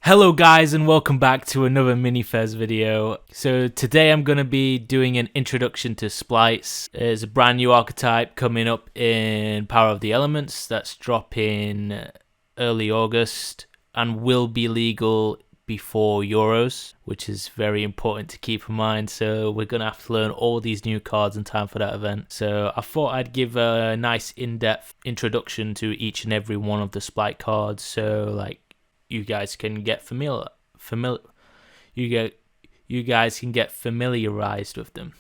Hello guys and welcome back to another mini-fez video. So today I'm going to be doing an introduction to splites. There's a brand new archetype coming up in Power of the Elements that's dropping early August and will be legal before Euros, which is very important to keep in mind. So we're going to have to learn all these new cards in time for that event. So I thought I'd give a nice in-depth introduction to each and every one of the Splight cards. So like you guys can get you guys can get familiarized with them.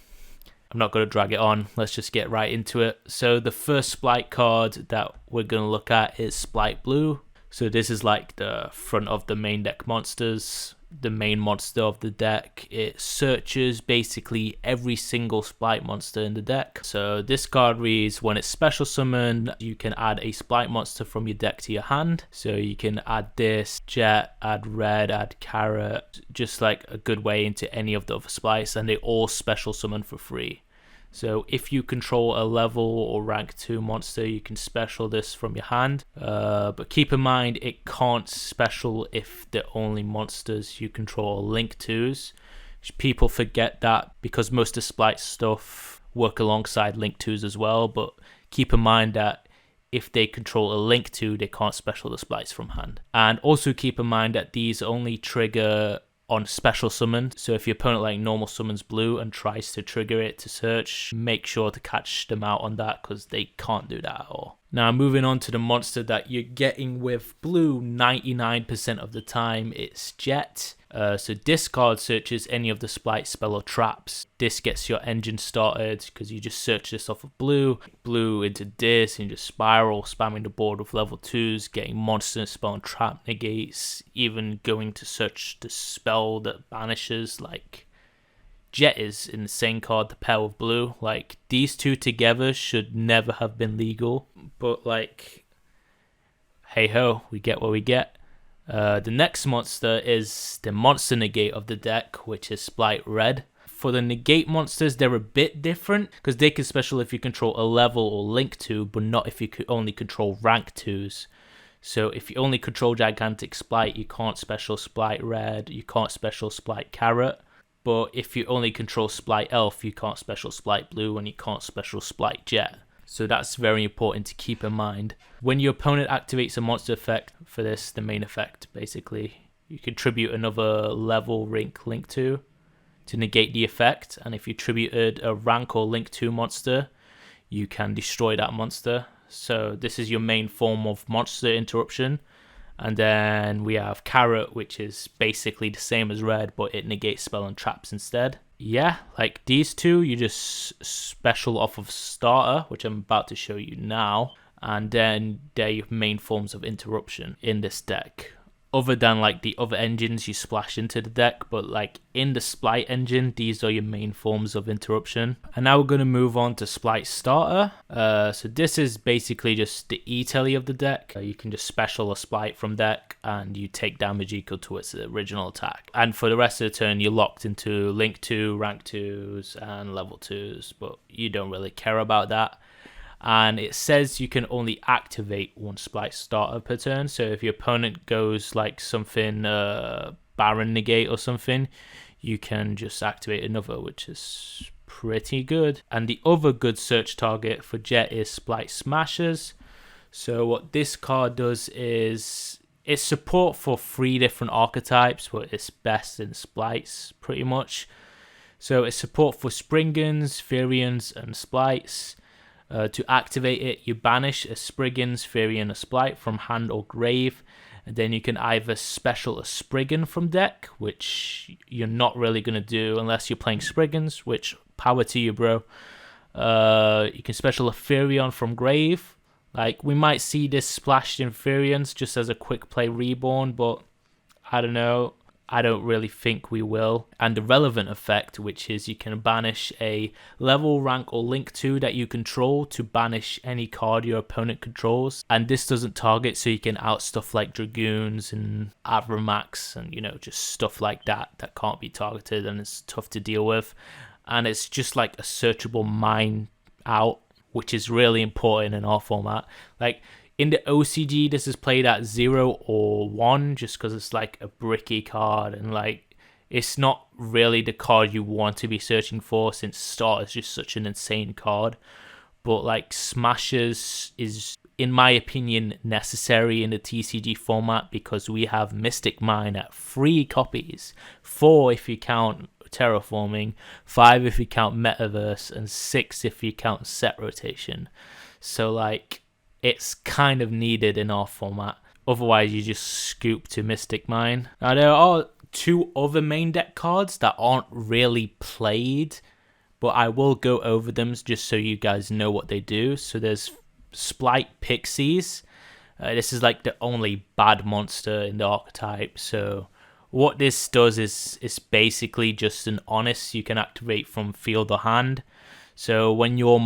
I'm not going to drag it on. Let's just get right into it. So the first Splight card that we're going to look at is Splight Blue. So this is like the front of the main deck monsters, the main monster of the deck. It searches basically every single Splight monster in the deck. So this card reads, when it's special summoned, you can add a Splight monster from your deck to your hand. So you can add this, Jet, add Red, add Carrot, just like a good way into any of the other Splites, and they all special summon for free. So if you control a level or rank 2 monster, you can special this from your hand. But keep in mind, it can't special if the only monsters you control are link 2s. People forget that because most of Splight stuff work alongside link 2s as well. But keep in mind that if they control a link 2, they can't special the Splites from hand. And also keep in mind that these only trigger on special summon. So if your opponent like normal summons blue and tries to trigger it to search, make sure to catch them out on that because they can't do that at all. Now moving on to the monster that you're getting with blue 99% of the time, it's Jet. So this card searches any of the Splight spell or traps. This gets your engine started because you just search this off of blue into this, and you just spiral, spamming the board with level 2s, getting monster spell and trap negates, even going to search the spell that banishes. Like Jet is in the same card, the pair with blue. Like these two together should never have been legal, but like hey ho, we get what we get. The next monster is the monster negate of the deck, which is Splight Red. For the negate monsters, they're a bit different because they can special if you control a level or link 2, but not if you could only control rank 2s. So if you only control Gigantic Splight, you can't special Splight Red, you can't special Splight Carrot. But if you only control Splight Elf, you can't special Splight Blue, and you can't special Splight Jet. So that's very important to keep in mind. When your opponent activates a monster effect, for this, the main effect, basically, you can tribute another level rank link 2 to negate the effect. And if you tributed a rank or link 2 monster, you can destroy that monster. So this is your main form of monster interruption. And then we have Carrot, which is basically the same as Red, but it negates spell and traps instead. Yeah, like these two, you just special off of starter, which I'm about to show you now. And then they're your main forms of interruption in this deck. Other than like the other engines you splash into the deck, but like in the Splight engine, these are your main forms of interruption. And now we're going to move on to Splight Starter. So this is basically just the E-telly of the deck. You can just special a Splight from deck and you take damage equal to its original attack. And for the rest of the turn, you're locked into link 2, rank 2s and level 2s, but you don't really care about that. And it says you can only activate one Splight Starter per turn. So if your opponent goes like something Baron negate or something, you can just activate another, which is pretty good. And the other good search target for Jet is Splight Smashers. So what this card does is it's support for 3 different archetypes, but it's best in Splites pretty much. So it's support for Spriggans, Furions and Splites. To activate it, you banish a Spriggans, Furion, a Splight from hand or grave, and then you can either special a Spriggan from deck, which you're not really going to do unless you're playing Spriggans, which power to you, bro. You can special a Furion from grave. Like, we might see this splashed in Furions just as a quick play reborn, but I don't know. I don't really think we will. And the relevant effect, which is you can banish a level, rank, or link 2 that you control to banish any card your opponent controls. And this doesn't target, so you can out stuff like Dragoons and Avramax and, you know, just stuff like that that can't be targeted and it's tough to deal with. And it's just like a searchable mine out, which is really important in our format. Like, In the OCG, this is played at 0 or 1 just because it's like a bricky card, and like it's not really the card you want to be searching for, since Start is just such an insane card. But like Smashers is, in my opinion, necessary in the TCG format because we have Mystic Mine at 3 copies, 4 if you count Terraforming, 5 if you count Metaverse, and 6 if you count Set Rotation. So like, it's kind of needed in our format. Otherwise, you just scoop to Mystic Mine. Now, there are 2 other main deck cards that aren't really played, but I will go over them just so you guys know what they do. So there's Splight PIXIES. This is like the only bad monster in the archetype. So what this does is it's basically just an Honest you can activate from field or hand. So when your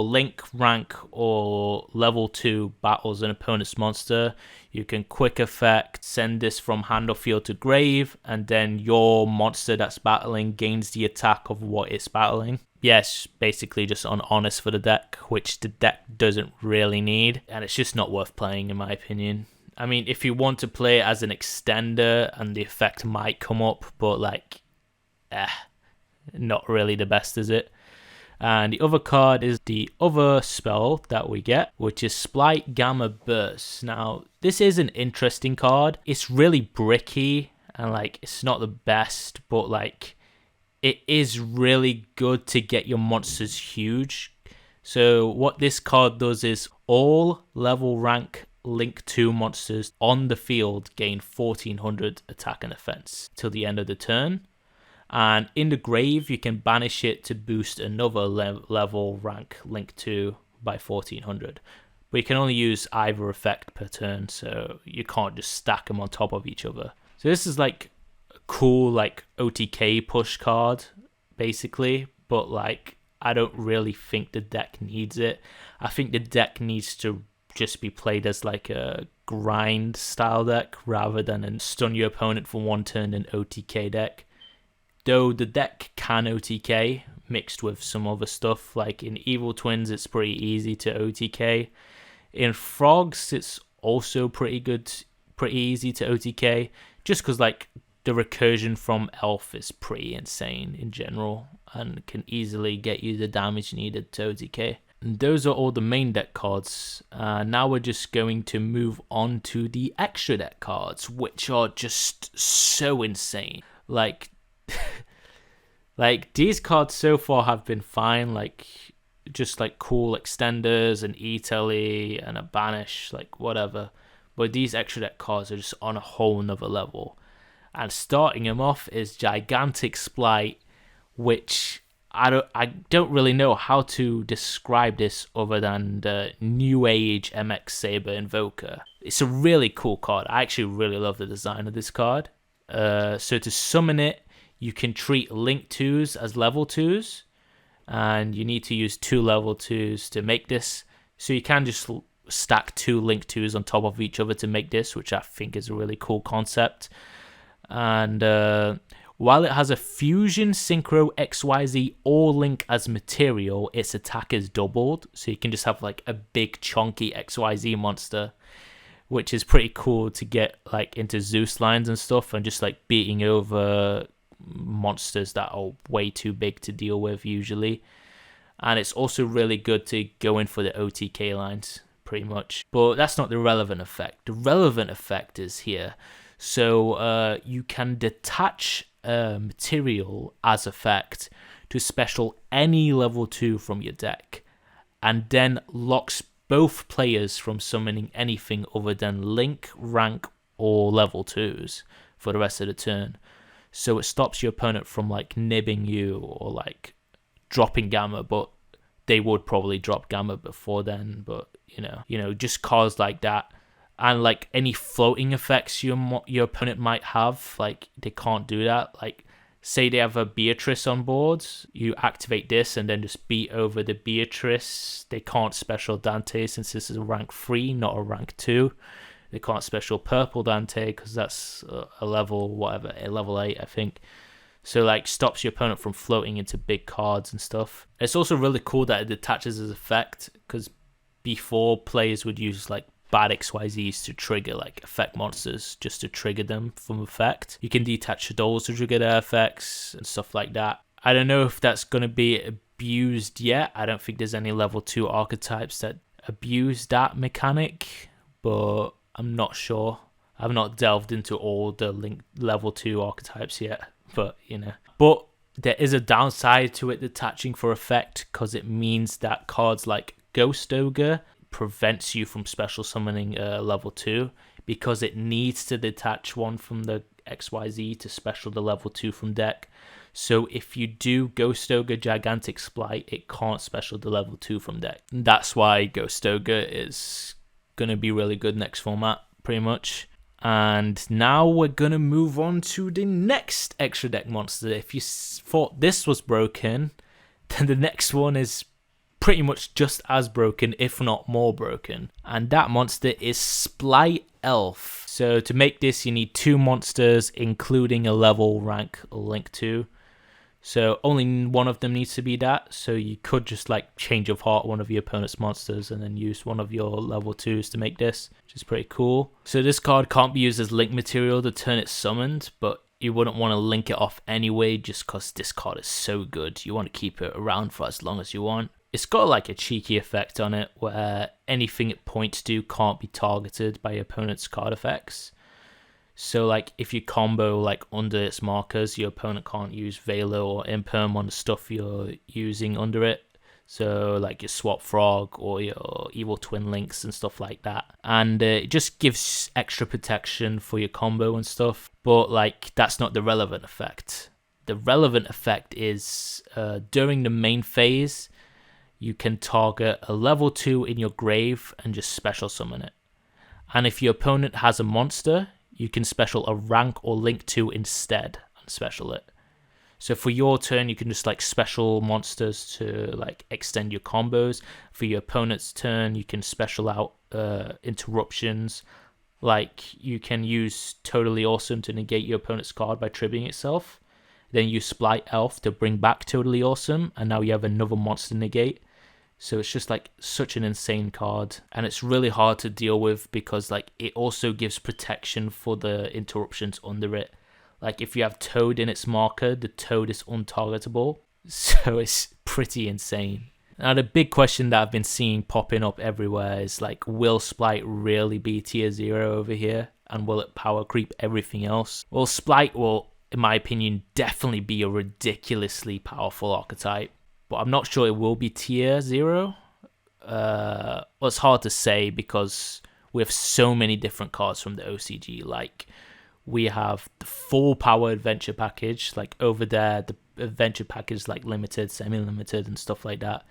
link, rank, or level 2 battles an opponent's monster, you can quick effect send this from hand or field to grave, and then your monster that's battling gains the attack of what it's battling. Yes, basically just on Honest for the deck, which the deck doesn't really need, and it's just not worth playing in my opinion. I mean, if you want to play it as an extender, and the effect might come up, but like, not really the best, is it? And the other card is the other spell that we get, which is Splight Gamma Burst. Now, this is an interesting card. It's really bricky, and like, it's not the best, but like, it is really good to get your monsters huge. So what this card does is all level rank link 2 monsters on the field gain 1400 attack and defense till the end of the turn. And in the grave, you can banish it to boost another level rank link 2 by 1400. But you can only use either effect per turn, so you can't just stack them on top of each other. So this is like a cool like OTK push card, basically. But like, I don't really think the deck needs it. I think the deck needs to just be played as like a grind style deck rather than a stun your opponent for 1 turn and OTK deck. Though the deck can OTK mixed with some other stuff, like in Evil Twins it's pretty easy to OTK. In Frogs it's also pretty easy to OTK, just because like the recursion from Elf is pretty insane in general and can easily get you the damage needed to OTK. And those are all the main deck cards. Now we're just going to move on to the extra deck cards, which are just so insane. Like these cards so far have been fine, like just like cool extenders and E-Telly and a banish, like whatever. But these extra deck cards are just on a whole nother level. And starting them off is Gigantic Splight, which I don't really know how to describe this other than the New Age MX Saber Invoker. It's a really cool card. I actually really love the design of this card. So to summon it, you can treat link 2s as level 2s, and you need to use 2 level 2s to make this. So you can just stack 2 link 2s on top of each other to make this, which I think is a really cool concept. And while it has a fusion synchro XYZ or link as material, its attack is doubled. So you can just have like a big chunky XYZ monster, which is pretty cool to get like into Zeus lines and stuff and just like beating over monsters that are way too big to deal with usually. And it's also really good to go in for the OTK lines pretty much. But that's not the relevant effect. The relevant effect is here. So you can detach material as effect to special any level 2 from your deck, and then locks both players from summoning anything other than link, rank, or level 2s for the rest of the turn. So it stops your opponent from like nibbing you or like dropping Gamma, but they would probably drop Gamma before then. But you know, just cards like that, and like any floating effects your opponent might have, like they can't do that. Like say they have a Beatrice on board, you activate this and then just beat over the Beatrice. They can't special Dante since this is a rank 3, not a rank 2. They can't special purple Dante because that's a level, whatever, a level 8, I think. So, like, stops your opponent from floating into big cards and stuff. It's also really cool that it detaches as effect because before, players would use like bad XYZs to trigger like effect monsters, just to trigger them from effect. You can detach those to trigger their effects and stuff like that. I don't know if that's going to be abused yet. I don't think there's any level 2 archetypes that abuse that mechanic, but I'm not sure. I've not delved into all the level 2 archetypes yet, but you know. But there is a downside to it detaching for effect, because it means that cards like Ghost Ogre prevents you from special summoning level 2, because it needs to detach one from the XYZ to special the level 2 from deck. So if you do Ghost Ogre Gigantic Splight, it can't special the level 2 from deck. That's why Ghost Ogre is going to be really good next format, pretty much. And now we're going to move on to the next extra deck monster. If you thought this was broken, then the next one is pretty much just as broken, if not more broken. And that monster is Splight Elf. So to make this, you need 2 monsters, including a level rank link to. So only one of them needs to be that. So you could just like change of heart one of your opponent's monsters and then use one of your level 2s to make this, which is pretty cool. So this card can't be used as link material the turn it's summoned, but you wouldn't want to link it off anyway, just because this card is so good. You want to keep it around for as long as you want. It's got like a cheeky effect on it where anything it points to can't be targeted by your opponent's card effects. So like if you combo like under its markers, your opponent can't use Veiler or Imperm on the stuff you're using under it. So like your Swap Frog or your Evil Twin Links and stuff like that. And it just gives extra protection for your combo and stuff. But like that's not the relevant effect. The relevant effect is during the main phase, you can target a level 2 in your grave and just special summon it. And if your opponent has a monster, you can special a rank or link 2 instead and special it. So for your turn, you can just like special monsters to like extend your combos. For your opponent's turn, you can special out interruptions. Like you can use Totally Awesome to negate your opponent's card by triggering itself. Then use Splight Elf to bring back Totally Awesome, and now you have another monster negate. So it's just like such an insane card, and it's really hard to deal with because like it also gives protection for the interruptions under it. Like if you have Toad in its marker, the Toad is untargetable. So it's pretty insane. Now the big question that I've been seeing popping up everywhere is like, will Splight really be tier 0 over here? And will it power creep everything else? Well, Splight will, in my opinion, definitely be a ridiculously powerful archetype. But I'm not sure it will be tier 0. Well, it's hard to say because we have so many different cards from the OCG. Like, we have the full power adventure package. Like, over there, the adventure package is like limited, semi-limited, and stuff like that.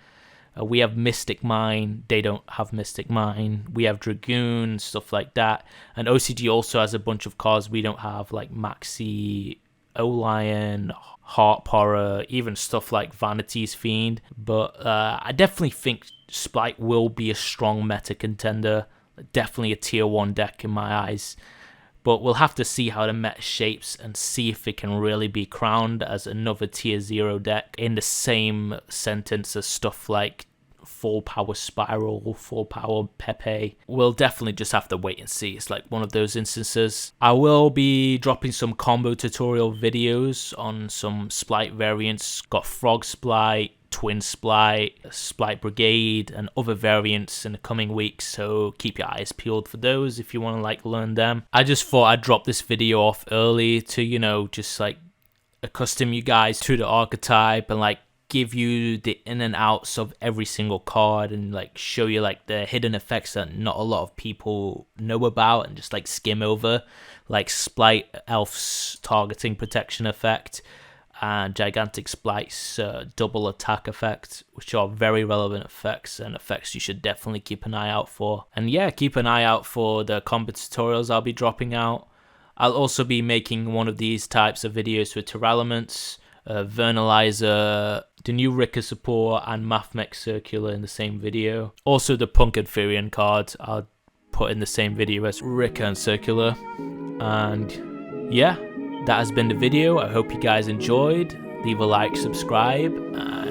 We have Mystic Mine. They don't have Mystic Mine. We have Dragoon, stuff like that. And OCG also has a bunch of cards we don't have, like Maxi, O-Lion, Heart Horror, even stuff like Vanity's Fiend. But I definitely think Splight will be a strong meta contender. Definitely a tier 1 deck in my eyes. But we'll have to see how the meta shapes and see if it can really be crowned as another tier 0 deck in the same sentence as stuff like Full Power Spiral, Full Power Pepe. We'll definitely just have to wait and see. It's like one of those instances. I will be dropping some combo tutorial videos on some Splight variants. Got Frog Splight, Twin Splight, Splight Brigade, and other variants in the coming weeks, so keep your eyes peeled for those if you want to like learn them. I just thought I'd drop this video off early to, you know, just like accustom you guys to the archetype and like give you the in and outs of every single card and like show you like the hidden effects that not a lot of people know about and just like skim over, like Splight Elf's targeting protection effect and Gigantic Splight's double attack effect, which are very relevant effects and effects you should definitely keep an eye out for. And yeah, keep an eye out for the combo tutorials I'll be dropping out. I'll also be making one of these types of videos with Terralements, Vernalizer, the new Rika support, and Mathmech Circular in the same video. Also the Punk and Furion card I'll put in the same video as Rika and Circular. And yeah, that has been the video. I hope you guys enjoyed. Leave a like, subscribe, and